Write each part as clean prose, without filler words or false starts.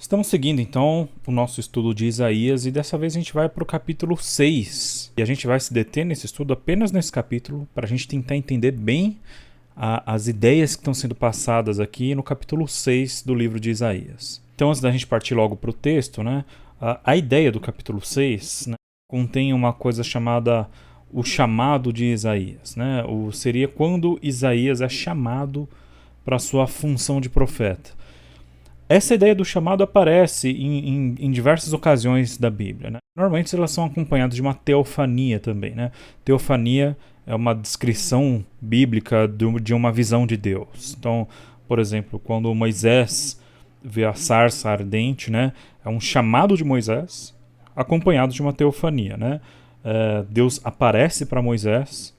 Estamos seguindo então o nosso estudo de Isaías e dessa vez a gente vai para o capítulo 6. E a gente vai se deter nesse estudo apenas nesse capítulo para a gente tentar entender bem as ideias que estão sendo passadas aqui no capítulo 6 do livro de Isaías. Então, antes da gente partir logo para o texto, né, a ideia do capítulo 6, né, contém uma coisa chamada o chamado de Isaías. Né? Seria quando Isaías é chamado para a sua função de profeta. Essa ideia do chamado aparece em diversas ocasiões da Bíblia. Né? Normalmente elas são acompanhadas de uma teofania também. Né? Teofania é uma descrição bíblica de uma visão de Deus. Então, por exemplo, quando Moisés vê a sarça ardente, né, é um chamado de Moisés acompanhado de uma teofania. Né? Deus aparece para Moisés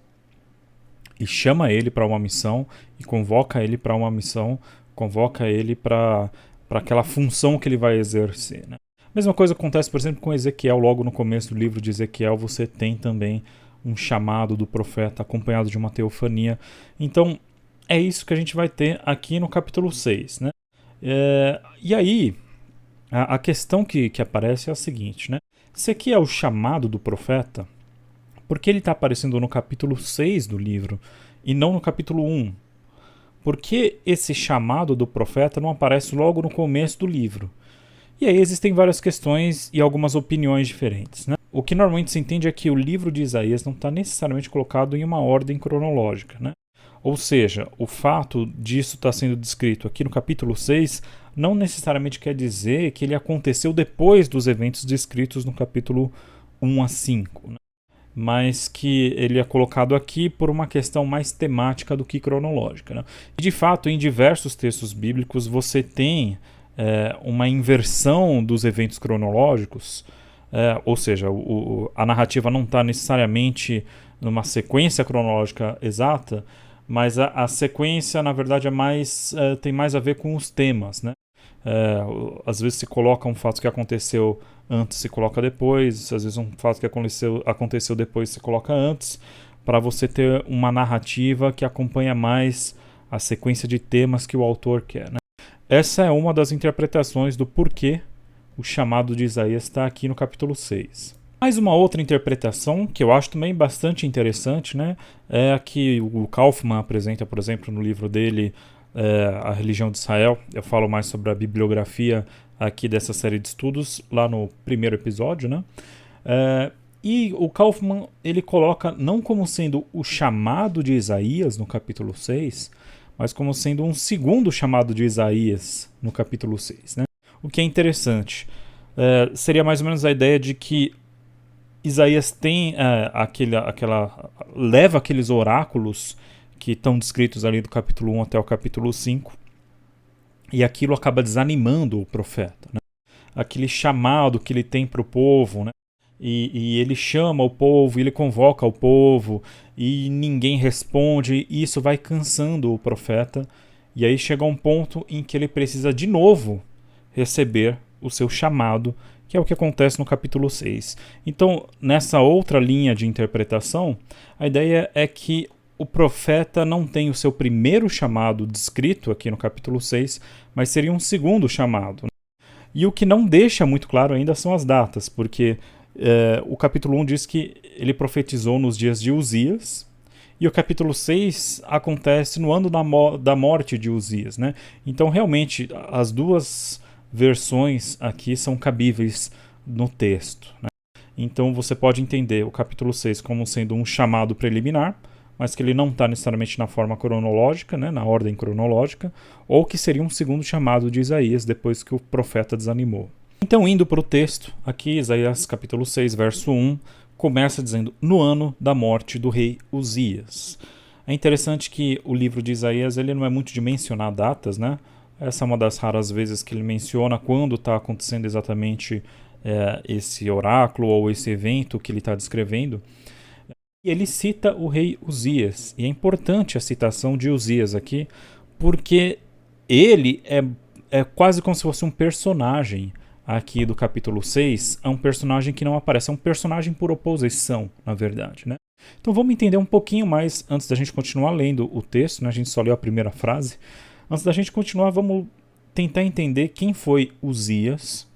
e chama ele para uma missão e convoca ele para uma missão, convoca ele para aquela função que ele vai exercer. Né? Mesma coisa acontece, por exemplo, com Ezequiel. Logo no começo do livro de Ezequiel você tem também um chamado do profeta acompanhado de uma teofania. Então é isso que a gente vai ter aqui no capítulo 6. Né? E aí a questão que aparece é a seguinte. Né? Se aqui é o chamado do profeta, por que ele está aparecendo no capítulo 6 do livro e não no capítulo 1? Por que esse chamado do profeta não aparece logo no começo do livro? E aí existem várias questões e algumas opiniões diferentes. Né? O que normalmente se entende é que o livro de Isaías não está necessariamente colocado em uma ordem cronológica. Né? Ou seja, o fato disso estar sendo descrito aqui no capítulo 6 não necessariamente quer dizer que ele aconteceu depois dos eventos descritos no capítulo 1 a 5. Né? Mas que ele é colocado aqui por uma questão mais temática do que cronológica. Né? E de fato, em diversos textos bíblicos você tem uma inversão dos eventos cronológicos, ou seja, a narrativa não está necessariamente numa sequência cronológica exata, mas a sequência, na verdade, tem mais a ver com os temas. Né? Às vezes se coloca um fato que aconteceu antes, se coloca depois, às vezes um fato que aconteceu depois se coloca antes, para você ter uma narrativa que acompanha mais a sequência de temas que o autor quer. Né? Essa é uma das interpretações do porquê o chamado de Isaías está aqui no capítulo 6. Mais uma outra interpretação, que eu acho também bastante interessante, né, é a que o Kaufman apresenta, por exemplo, no livro dele, A Religião de Israel. Eu falo mais sobre a bibliografia aqui dessa série de estudos, lá no primeiro episódio. Né? E o Kaufman ele coloca não como sendo o chamado de Isaías no capítulo 6, mas como sendo um segundo chamado de Isaías no capítulo 6. Né? O que é interessante. Seria mais ou menos a ideia de que Isaías tem leva aqueles oráculos que estão descritos ali do capítulo 1 até o capítulo 5, e aquilo acaba desanimando o profeta. Né? Aquele chamado que ele tem para o povo, né? E ele chama o povo, ele convoca o povo, e ninguém responde, e isso vai cansando o profeta, e aí chega um ponto em que ele precisa de novo receber o seu chamado, que é o que acontece no capítulo 6. Então, nessa outra linha de interpretação, a ideia é que o profeta não tem o seu primeiro chamado descrito aqui no capítulo 6, mas seria um segundo chamado. E o que não deixa muito claro ainda são as datas, porque o capítulo 1 diz que ele profetizou nos dias de Uzias, e o capítulo 6 acontece no ano da morte de Uzias. Né? Então, realmente, as duas versões aqui são cabíveis no texto. Né? Então você pode entender o capítulo 6 como sendo um chamado preliminar, mas que ele não está necessariamente na forma cronológica, né, na ordem cronológica, ou que seria um segundo chamado de Isaías depois que o profeta desanimou. Então, indo para o texto, aqui Isaías capítulo 6, verso 1, começa dizendo: no ano da morte do rei Uzias. É interessante que o livro de Isaías ele não é muito de mencionar datas, né? Essa é uma das raras vezes que ele menciona quando está acontecendo exatamente esse oráculo ou esse evento que ele está descrevendo. E ele cita o rei Uzias. E é importante a citação de Uzias aqui, porque ele é quase como se fosse um personagem aqui do capítulo 6. É um personagem que não aparece, é um personagem por oposição, na verdade. Né? Então vamos entender um pouquinho mais antes da gente continuar lendo o texto. Né? A gente só leu a primeira frase. Antes da gente continuar, vamos tentar entender quem foi Uzias,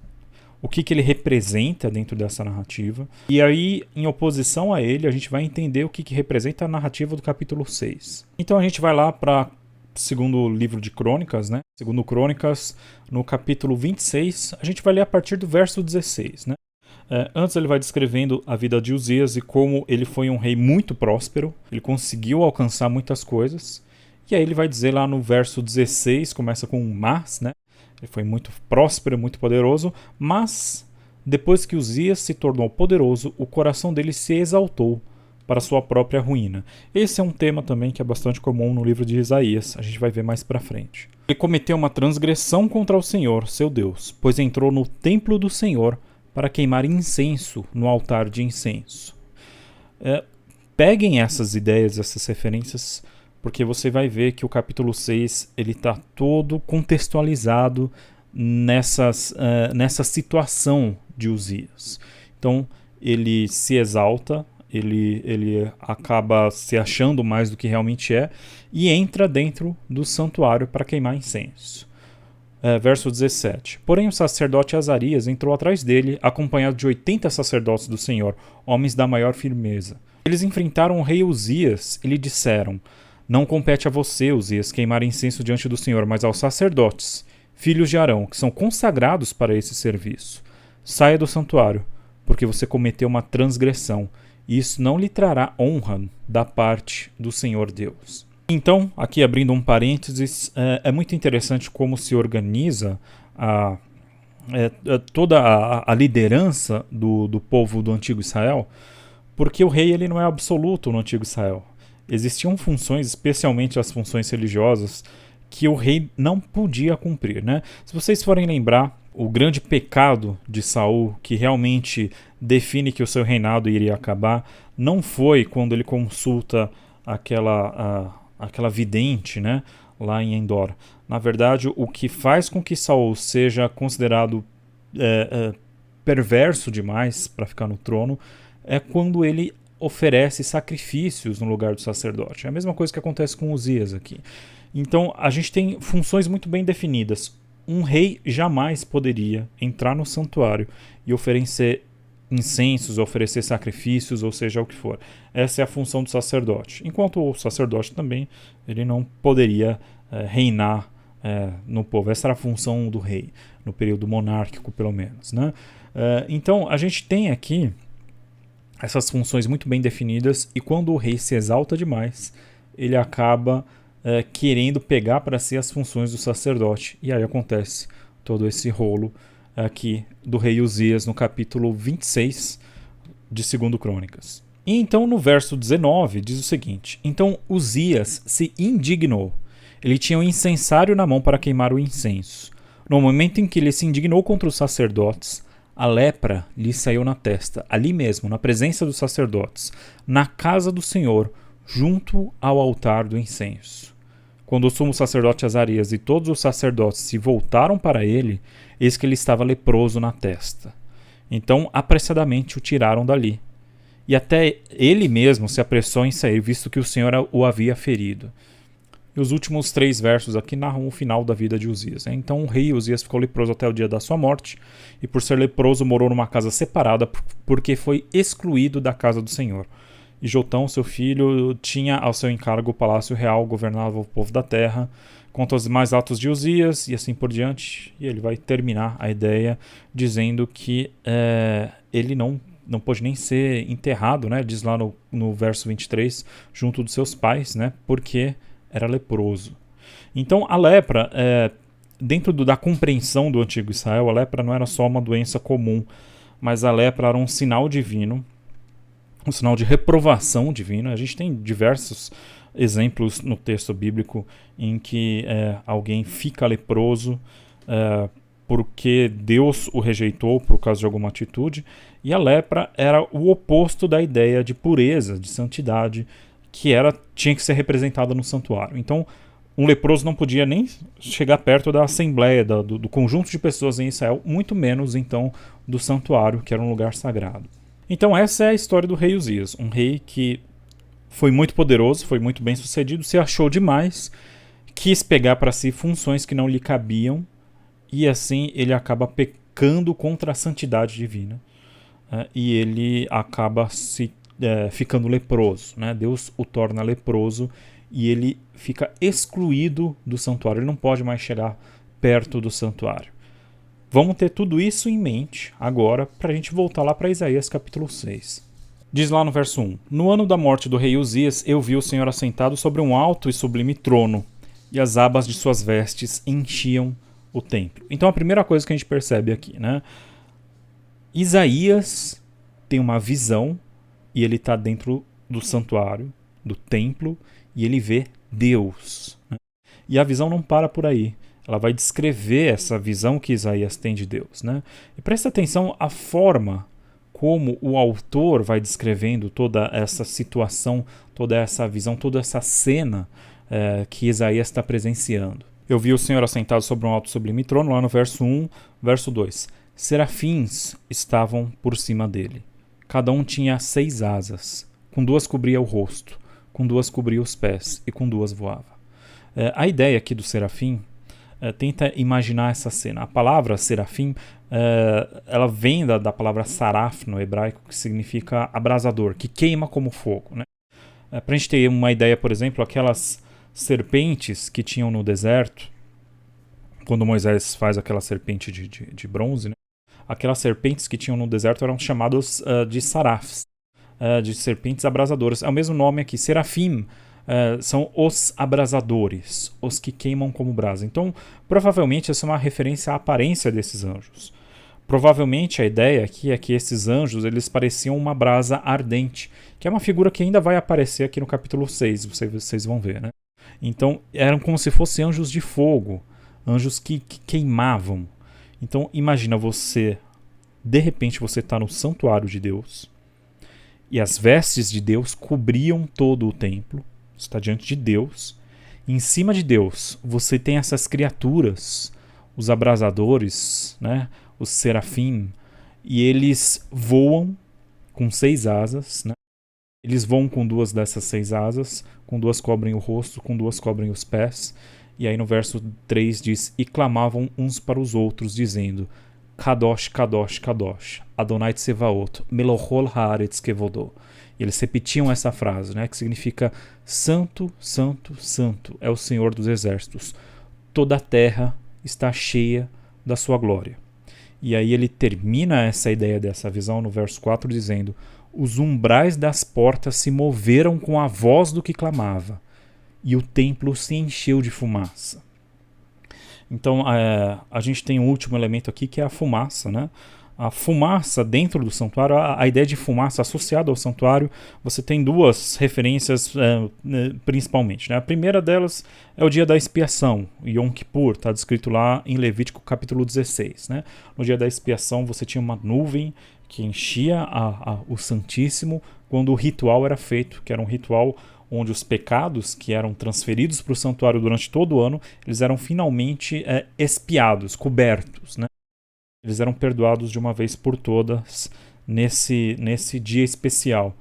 o que ele representa dentro dessa narrativa. E aí, em oposição a ele, a gente vai entender o que representa a narrativa do capítulo 6. Então a gente vai lá para segundo livro de Crônicas, né? Segundo Crônicas, no capítulo 26, a gente vai ler a partir do verso 16, né? Antes ele vai descrevendo a vida de Uzias e como ele foi um rei muito próspero, ele conseguiu alcançar muitas coisas. E aí ele vai dizer lá no verso 16, começa com um mas, né? Ele foi muito próspero, muito poderoso, mas depois que Uzias se tornou poderoso, o coração dele se exaltou para sua própria ruína. Esse é um tema também que é bastante comum no livro de Isaías, a gente vai ver mais para frente. Ele cometeu uma transgressão contra o Senhor, seu Deus, pois entrou no templo do Senhor para queimar incenso no altar de incenso. Peguem essas ideias, essas referências, porque você vai ver que o capítulo 6 está todo contextualizado nessa situação de Uzias. Então, ele se exalta, ele acaba se achando mais do que realmente é, e entra dentro do santuário para queimar incenso. Verso 17. Porém o sacerdote Azarias entrou atrás dele, acompanhado de 80 sacerdotes do Senhor, homens da maior firmeza. Eles enfrentaram o rei Uzias e lhe disseram: não compete a você, Uzias, queimar incenso diante do Senhor, mas aos sacerdotes, filhos de Arão, que são consagrados para esse serviço. Saia do santuário, porque você cometeu uma transgressão, e isso não lhe trará honra da parte do Senhor Deus. Então, aqui abrindo um parênteses, é muito interessante como se organiza toda a liderança do povo do Antigo Israel, porque o rei ele não é absoluto no Antigo Israel. Existiam funções, especialmente as funções religiosas, que o rei não podia cumprir, né? Se vocês forem lembrar, o grande pecado de Saul, que realmente define que o seu reinado iria acabar, não foi quando ele consulta aquela vidente, né, lá em Endor. Na verdade, o que faz com que Saul seja considerado perverso demais para ficar no trono é quando ele oferece sacrifícios no lugar do sacerdote. É a mesma coisa que acontece com Uzias aqui. Então, a gente tem funções muito bem definidas. Um rei jamais poderia entrar no santuário e oferecer incensos, oferecer sacrifícios, ou seja o que for. Essa é a função do sacerdote. Enquanto o sacerdote também, ele não poderia reinar no povo. Essa era a função do rei, no período monárquico, pelo menos, né? Então, a gente tem aqui essas funções muito bem definidas, e quando o rei se exalta demais, ele acaba querendo pegar para si as funções do sacerdote. E aí acontece todo esse rolo aqui do rei Uzias no capítulo 26 de 2 Crônicas. E então no verso 19 diz o seguinte: então Uzias se indignou. Ele tinha um incensário na mão para queimar o incenso. No momento em que ele se indignou contra os sacerdotes, a lepra lhe saiu na testa, ali mesmo, na presença dos sacerdotes, na casa do Senhor, junto ao altar do incenso. Quando o sumo sacerdote Azarias e todos os sacerdotes se voltaram para ele, eis que ele estava leproso na testa. Então, apressadamente o tiraram dali. E até ele mesmo se apressou em sair, visto que o Senhor o havia ferido. E os últimos 3 versos aqui narram o final da vida de Uzias. Então o rei Uzias ficou leproso até o dia da sua morte, e por ser leproso morou numa casa separada, porque foi excluído da casa do Senhor. E Jotão, seu filho, tinha ao seu encargo o palácio real, governava o povo da terra, quanto aos demais atos de Uzias, e assim por diante. E ele vai terminar a ideia dizendo que ele não pôde nem ser enterrado, né? Diz lá no verso 23, junto dos seus pais, né? Porque era leproso. Então a lepra, dentro da compreensão do antigo Israel, a lepra não era só uma doença comum, mas a lepra era um sinal divino, um sinal de reprovação divina. A gente tem diversos exemplos no texto bíblico em que alguém fica leproso porque Deus o rejeitou por causa de alguma atitude, e a lepra era o oposto da ideia de pureza, de santidade, que tinha que ser representada no santuário. Então, um leproso não podia nem chegar perto da assembleia, do conjunto de pessoas em Israel, muito menos, então, do santuário, que era um lugar sagrado. Então, essa é a história do rei Uzias, um rei que foi muito poderoso, foi muito bem sucedido, se achou demais, quis pegar para si funções que não lhe cabiam, e assim ele acaba pecando contra a santidade divina, e ele acaba ficando leproso, né? Deus o torna leproso e ele fica excluído do santuário, ele não pode mais chegar perto do santuário. Vamos ter tudo isso em mente agora para a gente voltar lá para Isaías capítulo 6. Diz lá no verso 1: No ano da morte do rei Uzias, eu vi o Senhor assentado sobre um alto e sublime trono, e as abas de suas vestes enchiam o templo. Então a primeira coisa que a gente percebe aqui, né? Isaías tem uma visão e ele está dentro do santuário, do templo, e ele vê Deus, né? E a visão não para por aí. Ela vai descrever essa visão que Isaías tem de Deus, né? E presta atenção à forma como o autor vai descrevendo toda essa situação, toda essa visão, toda essa cena que Isaías está presenciando. Eu vi o Senhor assentado sobre um alto sublime trono, lá no verso 1, verso 2. Serafins estavam por cima dele. Cada um tinha 6 asas. Com 2 cobria o rosto, com 2 cobria os pés e com 2 voava. A ideia aqui do serafim, tenta imaginar essa cena. A palavra serafim, ela vem da palavra saraf no hebraico, que significa abrasador, que queima como fogo, né? Para a gente ter uma ideia, por exemplo, aquelas serpentes que tinham no deserto, quando Moisés faz aquela serpente de bronze, né? Aquelas serpentes que tinham no deserto eram chamadas de sarafs, de serpentes abrasadoras. É o mesmo nome aqui, serafim. São os abrasadores, os que queimam como brasa. Então, provavelmente, essa é uma referência à aparência desses anjos. Provavelmente, a ideia aqui é que esses anjos eles pareciam uma brasa ardente, que é uma figura que ainda vai aparecer aqui no capítulo 6, vocês vão ver, né? Então, eram como se fossem anjos de fogo, anjos que queimavam. Então, imagina você, de repente, você está no santuário de Deus, e as vestes de Deus cobriam todo o templo. Você está diante de Deus. E em cima de Deus, você tem essas criaturas, os abrasadores, né? Os serafim. E eles voam com 6 asas. Né? Eles voam com 2 dessas 6 asas. Com 2 cobrem o rosto, com 2 cobrem os pés. E aí no verso 3 diz: E clamavam uns para os outros, dizendo: Kadosh, Kadosh, Kadosh, Adonai Tsevaot, Melohol Haaretz Kevodô. E eles repetiam essa frase, né, que significa Santo, Santo, Santo é o Senhor dos Exércitos. Toda a terra está cheia da sua glória. E aí ele termina essa ideia dessa visão no verso 4 dizendo: Os umbrais das portas se moveram com a voz do que clamava, e o templo se encheu de fumaça. Então a gente tem um último elemento aqui que é a fumaça, né? A fumaça dentro do santuário, a ideia de fumaça associada ao santuário, você tem 2 referências principalmente, né? A primeira delas é o dia da expiação, Yom Kippur, está descrito lá em Levítico capítulo 16. Né? No dia da expiação você tinha uma nuvem que enchia o Santíssimo quando o ritual era feito, que era um ritual onde os pecados que eram transferidos para o santuário durante todo o ano, eles eram finalmente expiados, cobertos, né? Eles eram perdoados de uma vez por todas nesse dia especial.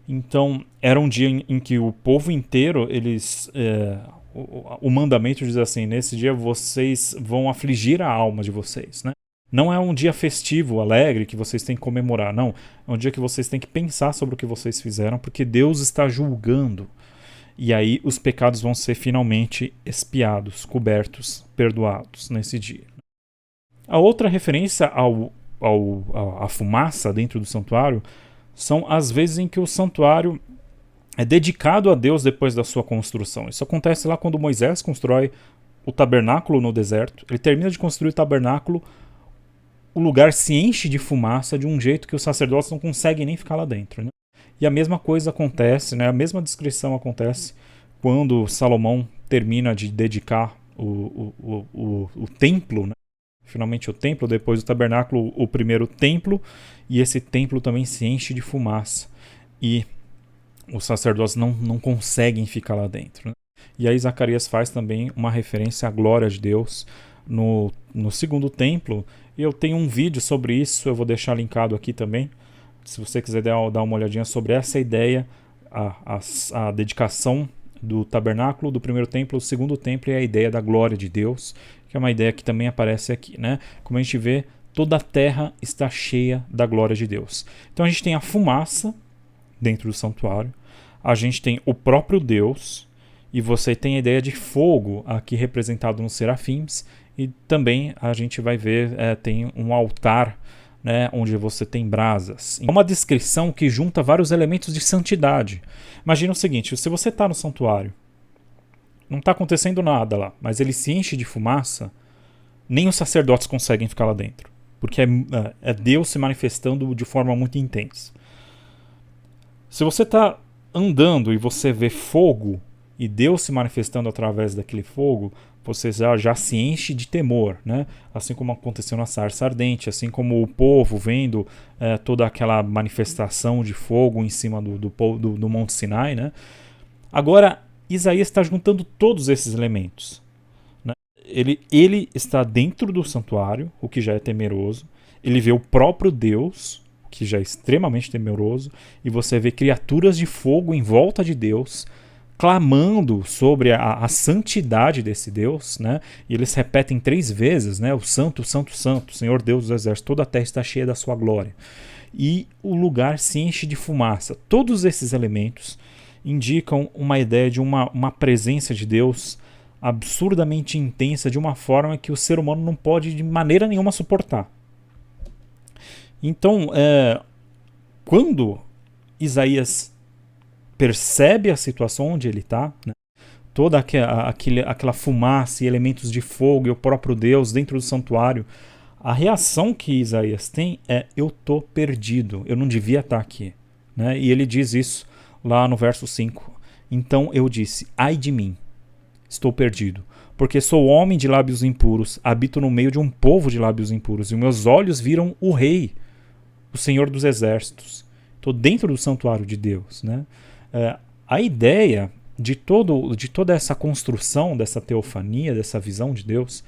Então, era um dia em que o povo inteiro, o mandamento diz assim: nesse dia vocês vão afligir a alma de vocês, né? Não é um dia festivo, alegre, que vocês têm que comemorar, não. É um dia que vocês têm que pensar sobre o que vocês fizeram, porque Deus está julgando. E aí os pecados vão ser finalmente expiados, cobertos, perdoados nesse dia. A outra referência à fumaça dentro do santuário são as vezes em que o santuário é dedicado a Deus depois da sua construção. Isso acontece lá quando Moisés constrói o tabernáculo no deserto. Ele termina de construir o tabernáculo, o lugar se enche de fumaça de um jeito que os sacerdotes não conseguem nem ficar lá dentro. Né? E a mesma coisa acontece, né? A mesma descrição acontece quando Salomão termina de dedicar o templo, né? Finalmente o templo, depois do tabernáculo, o primeiro templo, e esse templo também se enche de fumaça. E os sacerdotes não conseguem ficar lá dentro. Né? E aí Zacarias faz também uma referência à glória de Deus no segundo templo. E eu tenho um vídeo sobre isso, eu vou deixar linkado aqui também. Se você quiser dar uma olhadinha sobre essa ideia, a dedicação do tabernáculo, do primeiro templo, do segundo templo, é a ideia da glória de Deus, que é uma ideia que também aparece aqui, né? Como a gente vê, toda a terra está cheia da glória de Deus. Então a gente tem a fumaça dentro do santuário, a gente tem o próprio Deus, e você tem a ideia de fogo aqui representado nos serafins, e também a gente vai ver, tem um altar, né, onde você tem brasas. É uma descrição que junta vários elementos de santidade. Imagina o seguinte, se você está no santuário, não está acontecendo nada lá, mas ele se enche de fumaça, nem os sacerdotes conseguem ficar lá dentro, porque é Deus se manifestando de forma muito intensa. Se você está andando e você vê fogo, e Deus se manifestando através daquele fogo, você já se enche de temor, né? Assim como aconteceu na sarça ardente, assim como o povo vendo toda aquela manifestação de fogo em cima do Monte Sinai, né? Agora, Isaías está juntando todos esses elementos, né? Ele está dentro do santuário, o que já é temeroso, ele vê o próprio Deus, que já é extremamente temeroso, e você vê criaturas de fogo em volta de Deus, clamando sobre a santidade desse Deus, né? E eles repetem 3 vezes, né? O santo, santo, santo, Senhor Deus dos exércitos, toda a terra está cheia da sua glória. E o lugar se enche de fumaça. Todos esses elementos indicam uma ideia de uma presença de Deus absurdamente intensa, de uma forma que o ser humano não pode de maneira nenhuma suportar. Então, quando Isaías percebe a situação onde ele está, né? Toda aquela fumaça e elementos de fogo e o próprio Deus dentro do santuário, a reação que Isaías tem é: eu estou perdido, eu não devia estar aqui, né? E ele diz isso lá no verso 5. Então eu disse: ai de mim, estou perdido, porque sou homem de lábios impuros, habito no meio de um povo de lábios impuros, e meus olhos viram o Rei, o Senhor dos exércitos. Estou dentro do santuário de Deus, né? A ideia de toda essa construção dessa teofania, dessa visão de Deus,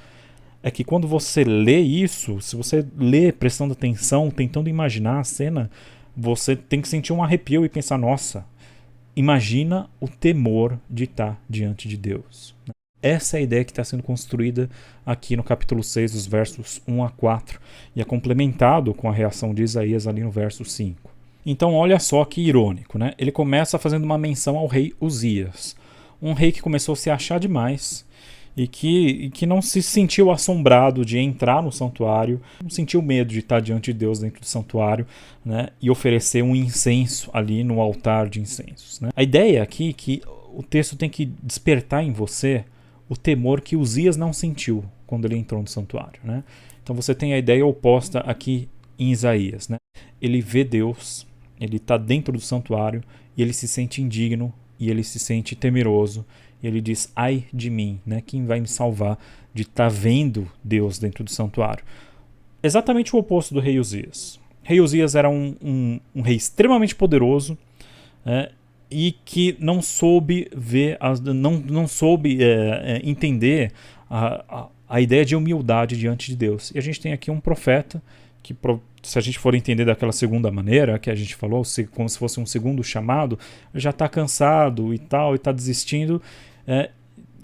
é que quando você lê isso, se você lê prestando atenção, tentando imaginar a cena, você tem que sentir um arrepio e pensar: nossa, imagina o temor de estar diante de Deus. Essa é a ideia que está sendo construída aqui no capítulo 6, os versos 1 a 4, e é complementado com a reação de Isaías ali no verso 5. Então olha só que irônico, né? Ele começa fazendo uma menção ao rei Uzias, um rei que começou a se achar demais e que não se sentiu assombrado de entrar no santuário, não sentiu medo de estar diante de Deus dentro do santuário, né? E oferecer um incenso ali no altar de incensos, né? A ideia aqui é que o texto tem que despertar em você o temor que Uzias não sentiu quando ele entrou no santuário, né? Então você tem a ideia oposta aqui em Isaías, né? Ele vê Deus, ele está dentro do santuário e ele se sente indigno e ele se sente temeroso e ele diz: ai de mim, né? Quem vai me salvar de estar vendo Deus dentro do santuário? Exatamente o oposto do rei Uzias. O rei Uzias era um rei extremamente poderoso, e que não soube ver, não soube entender a ideia de humildade diante de Deus. E a gente tem aqui um profeta que, se a gente for entender daquela segunda maneira que a gente falou, como se fosse um segundo chamado, já está cansado e tal, e está desistindo,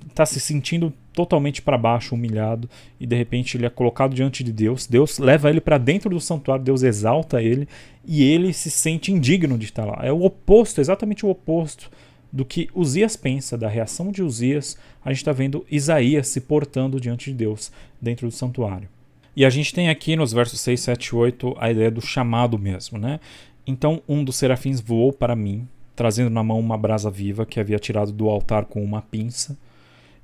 está se sentindo totalmente para baixo, humilhado, e de repente ele é colocado diante de Deus. Deus leva ele para dentro do santuário, Deus exalta ele, e ele se sente indigno de estar lá. É o oposto, exatamente o oposto do que Uzias pensa, da reação de Uzias. A gente está vendo Isaías se portando diante de Deus dentro do santuário. E a gente tem aqui nos versos 6, 7 e 8 a ideia do chamado mesmo, né? Então um dos serafins voou para mim, trazendo na mão uma brasa viva que havia tirado do altar com uma pinça,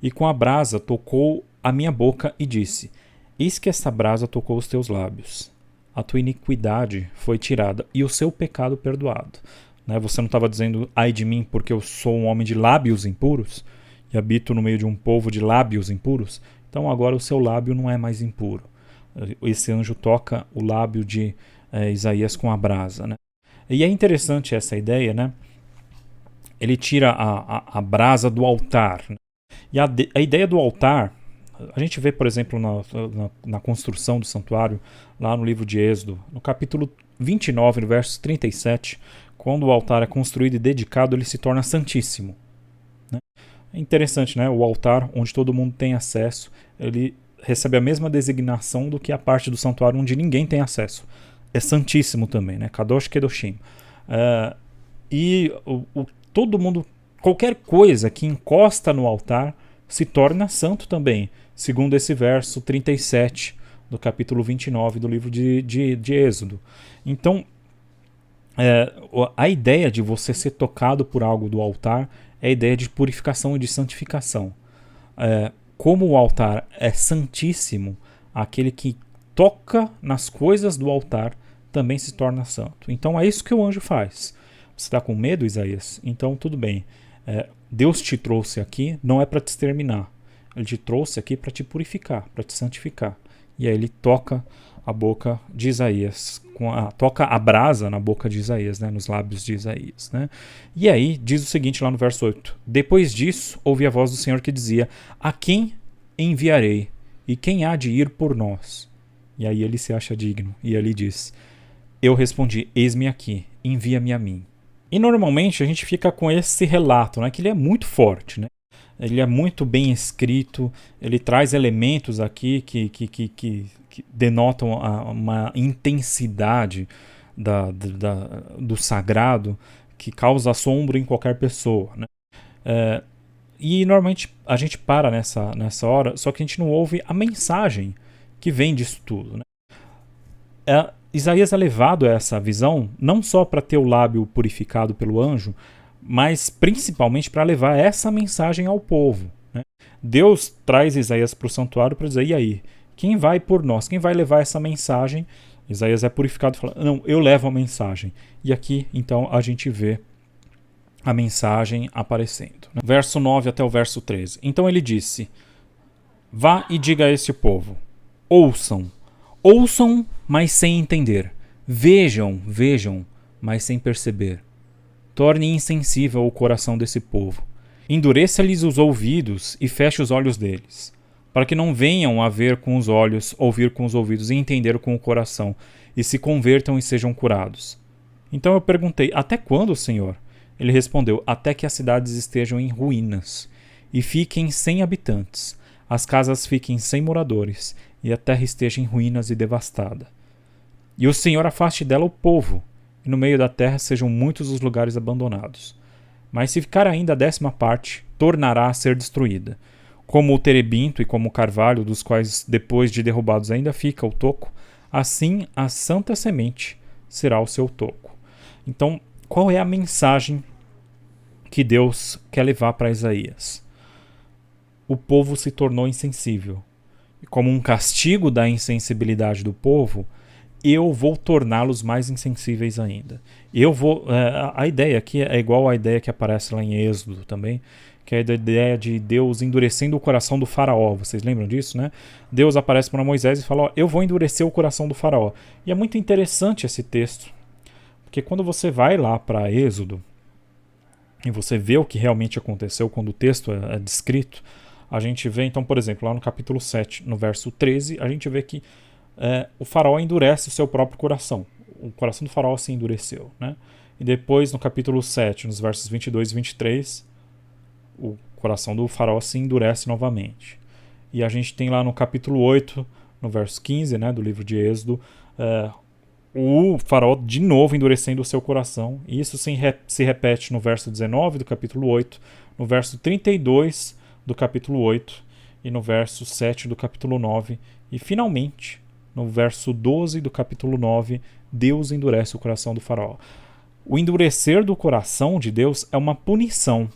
e com a brasa tocou a minha boca e disse: eis que esta brasa tocou os teus lábios. A tua iniquidade foi tirada e o seu pecado perdoado. Né? Você não estava dizendo ai de mim porque eu sou um homem de lábios impuros e habito no meio de um povo de lábios impuros? Então agora o seu lábio não é mais impuro. Esse anjo toca o lábio de Isaías com a brasa, né? E é interessante essa ideia, né? Ele tira a brasa do altar, né? E a ideia do altar, a gente vê, por exemplo, na construção do santuário, lá no livro de Êxodo, no capítulo 29, no verso 37, quando o altar é construído e dedicado, ele se torna santíssimo. né? É interessante, né? O altar, onde todo mundo tem acesso, ele recebe a mesma designação do que a parte do santuário onde ninguém tem acesso. É santíssimo também, né? Kadosh Kedoshim. E todo mundo, qualquer coisa que encosta no altar se torna santo também, segundo esse verso 37 do capítulo 29 do livro de Êxodo. Então, a ideia de você ser tocado por algo do altar é a ideia de purificação e de santificação. Como o altar é santíssimo, aquele que toca nas coisas do altar também se torna santo. Então é isso que o anjo faz. Você está com medo, Isaías? Então tudo bem. Deus te trouxe aqui não é para te exterminar. Ele te trouxe aqui para te purificar, para te santificar. E aí ele toca a boca de Isaías, toca a brasa na boca de Isaías, né, nos lábios de Isaías. Né? E aí diz o seguinte lá no verso 8. Depois disso, ouvi a voz do Senhor que dizia: a quem enviarei? E quem há de ir por nós? E aí ele se acha digno. E ele diz: eu respondi: eis-me aqui, envia-me a mim. E normalmente a gente fica com esse relato, né, que ele é muito forte, né? Ele é muito bem escrito, ele traz elementos aqui que denotam uma intensidade do sagrado que causa assombro em qualquer pessoa. Né? E normalmente a gente para nessa hora, só que a gente não ouve a mensagem que vem disso tudo. Né? Isaías é levado a essa visão não só para ter o lábio purificado pelo anjo, mas principalmente para levar essa mensagem ao povo. Né? Deus traz Isaías para o santuário para dizer: e aí? Quem vai por nós? Quem vai levar essa mensagem? Isaías é purificado e fala: não, eu levo a mensagem. E aqui, então, a gente vê a mensagem aparecendo. Né? Verso 9 até o verso 13. Então ele disse: vá e diga a este povo: ouçam, mas sem entender. Vejam, mas sem perceber. Torne insensível o coração desse povo. Endureça-lhes os ouvidos e feche os olhos deles, para que não venham a ver com os olhos, ouvir com os ouvidos e entender com o coração, e se convertam e sejam curados. Então eu perguntei: até quando, Senhor? Ele respondeu: até que as cidades estejam em ruínas e fiquem sem habitantes, as casas fiquem sem moradores e a terra esteja em ruínas e devastada. E o Senhor afaste dela o povo, e no meio da terra sejam muitos os lugares abandonados. Mas se ficar ainda a 10ª parte, tornará a ser destruída, como o terebinto e como o carvalho, dos quais depois de derrubados ainda fica o toco, assim a santa semente será o seu toco. Então, qual é a mensagem que Deus quer levar para Isaías? O povo se tornou insensível. E como um castigo da insensibilidade do povo, eu vou torná-los mais insensíveis ainda. A ideia aqui é igual à ideia que aparece lá em Êxodo também, que é a ideia de Deus endurecendo o coração do faraó. Vocês lembram disso, né? Deus aparece para Moisés e fala: ó, eu vou endurecer o coração do faraó. E é muito interessante esse texto, porque quando você vai lá para Êxodo e você vê o que realmente aconteceu quando o texto é descrito, a gente vê, então, por exemplo, lá no capítulo 7, no verso 13, a gente vê que o faraó endurece o seu próprio coração. O coração do faraó se endureceu. Né? E depois, no capítulo 7, nos versos 22 e 23, o coração do faraó se endurece novamente. E a gente tem lá no capítulo 8, no verso 15, né, do livro de Êxodo, o faraó de novo endurecendo o seu coração. E isso se repete no verso 19 do capítulo 8, no verso 32 do capítulo 8 e no verso 7 do capítulo 9. E finalmente, no verso 12 do capítulo 9, Deus endurece o coração do faraó. O endurecer do coração de Deus é uma punição.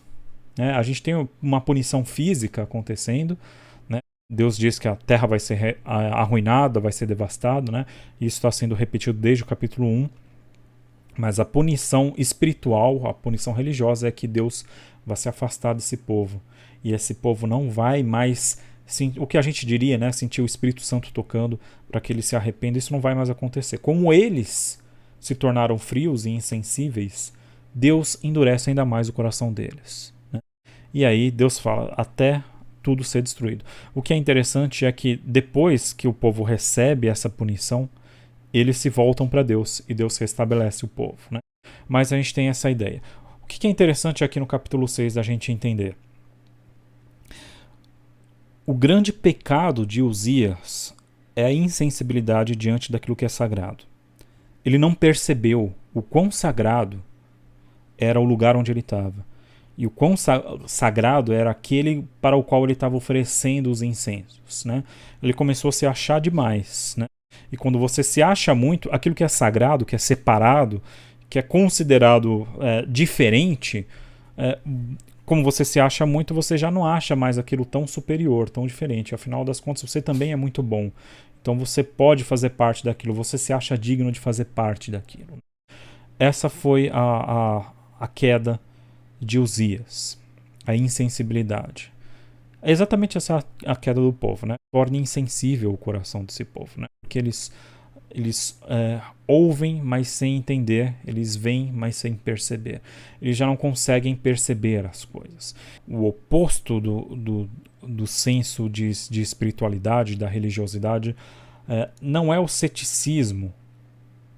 Né? A gente tem uma punição física acontecendo. Né? Deus diz que a terra vai ser arruinada, vai ser devastada. Né? Isso está sendo repetido desde o capítulo 1. Mas a punição espiritual, a punição religiosa é que Deus vai se afastar desse povo. E esse povo não vai mais, o que a gente diria, né, sentir o Espírito Santo tocando para que eles se arrependam. Isso não vai mais acontecer. Como eles se tornaram frios e insensíveis, Deus endurece ainda mais o coração deles. Né? E aí Deus fala: até tudo ser destruído. O que é interessante é que depois que o povo recebe essa punição, eles se voltam para Deus e Deus restabelece o povo. Né? Mas a gente tem essa ideia. O que é interessante aqui no capítulo 6 da gente entender? O grande pecado de Uzias é a insensibilidade diante daquilo que é sagrado. Ele não percebeu o quão sagrado era o lugar onde ele estava. E o quão sagrado era aquele para o qual ele estava oferecendo os incensos, né? Ele começou a se achar demais, né? E quando você se acha muito, aquilo que é sagrado, que é separado, que é considerado diferente, como você se acha muito, você já não acha mais aquilo tão superior, tão diferente. Afinal das contas, você também é muito bom. Então você pode fazer parte daquilo, você se acha digno de fazer parte daquilo. Essa foi a queda de Uzias, a insensibilidade. É exatamente essa a queda do povo, né? Torna insensível o coração desse povo, né? Porque eles ouvem, mas sem entender, eles veem, mas sem perceber. Eles já não conseguem perceber as coisas. O oposto do senso de espiritualidade, da religiosidade, não é o ceticismo,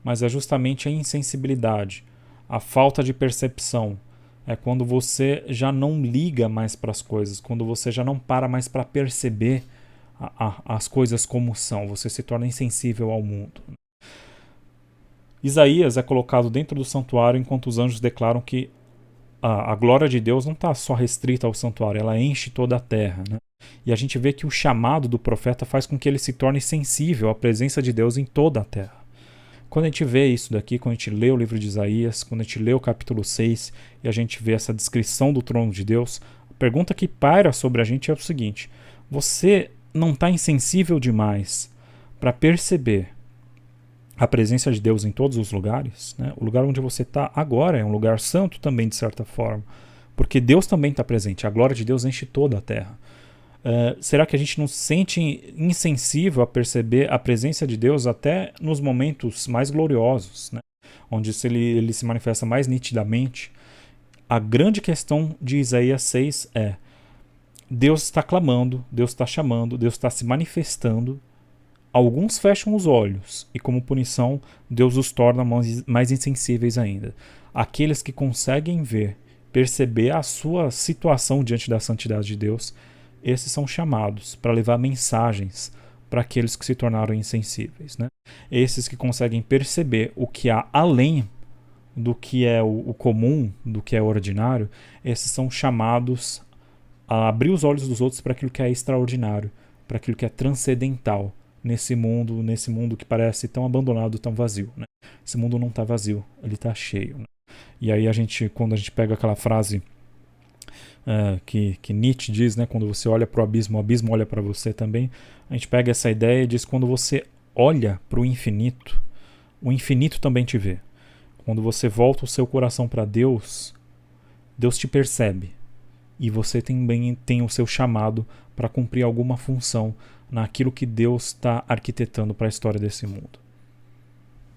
mas é justamente a insensibilidade, a falta de percepção. É quando você já não liga mais para as coisas, quando você já não para mais para perceber as coisas como são, você se torna insensível ao mundo. Isaías é colocado dentro do santuário enquanto os anjos declaram que a glória de Deus não está só restrita ao santuário, ela enche toda a terra, né? E a gente vê que o chamado do profeta faz com que ele se torne sensível à presença de Deus em toda a terra. Quando a gente vê isso daqui, quando a gente lê o livro de Isaías, quando a gente lê o capítulo 6 e a gente vê essa descrição do trono de Deus, a pergunta que paira sobre a gente é o seguinte: você não está insensível demais para perceber a presença de Deus em todos os lugares? Né? O lugar onde você está agora é um lugar santo também, de certa forma, porque Deus também está presente, a glória de Deus enche toda a terra. Será que a gente não se sente insensível a perceber a presença de Deus até nos momentos mais gloriosos, né? Onde ele se manifesta mais nitidamente? A grande questão de Isaías 6 é: Deus está clamando, Deus está chamando, Deus está se manifestando. Alguns fecham os olhos e, como punição, Deus os torna mais insensíveis ainda. Aqueles que conseguem ver, perceber a sua situação diante da santidade de Deus, esses são chamados para levar mensagens para aqueles que se tornaram insensíveis, né? Esses que conseguem perceber o que há além do que é o comum, do que é ordinário, esses são chamados a abrir os olhos dos outros para aquilo que é extraordinário, para aquilo que é transcendental nesse mundo que parece tão abandonado, tão vazio, né? Esse mundo não está vazio, ele está cheio, né? E aí quando a gente pega aquela frase que Nietzsche diz, né, quando você olha para o abismo olha para você também, a gente pega essa ideia e diz: quando você olha para o infinito também te vê. Quando você volta o seu coração para Deus, Deus te percebe. E você também tem o seu chamado para cumprir alguma função naquilo que Deus está arquitetando para a história desse mundo.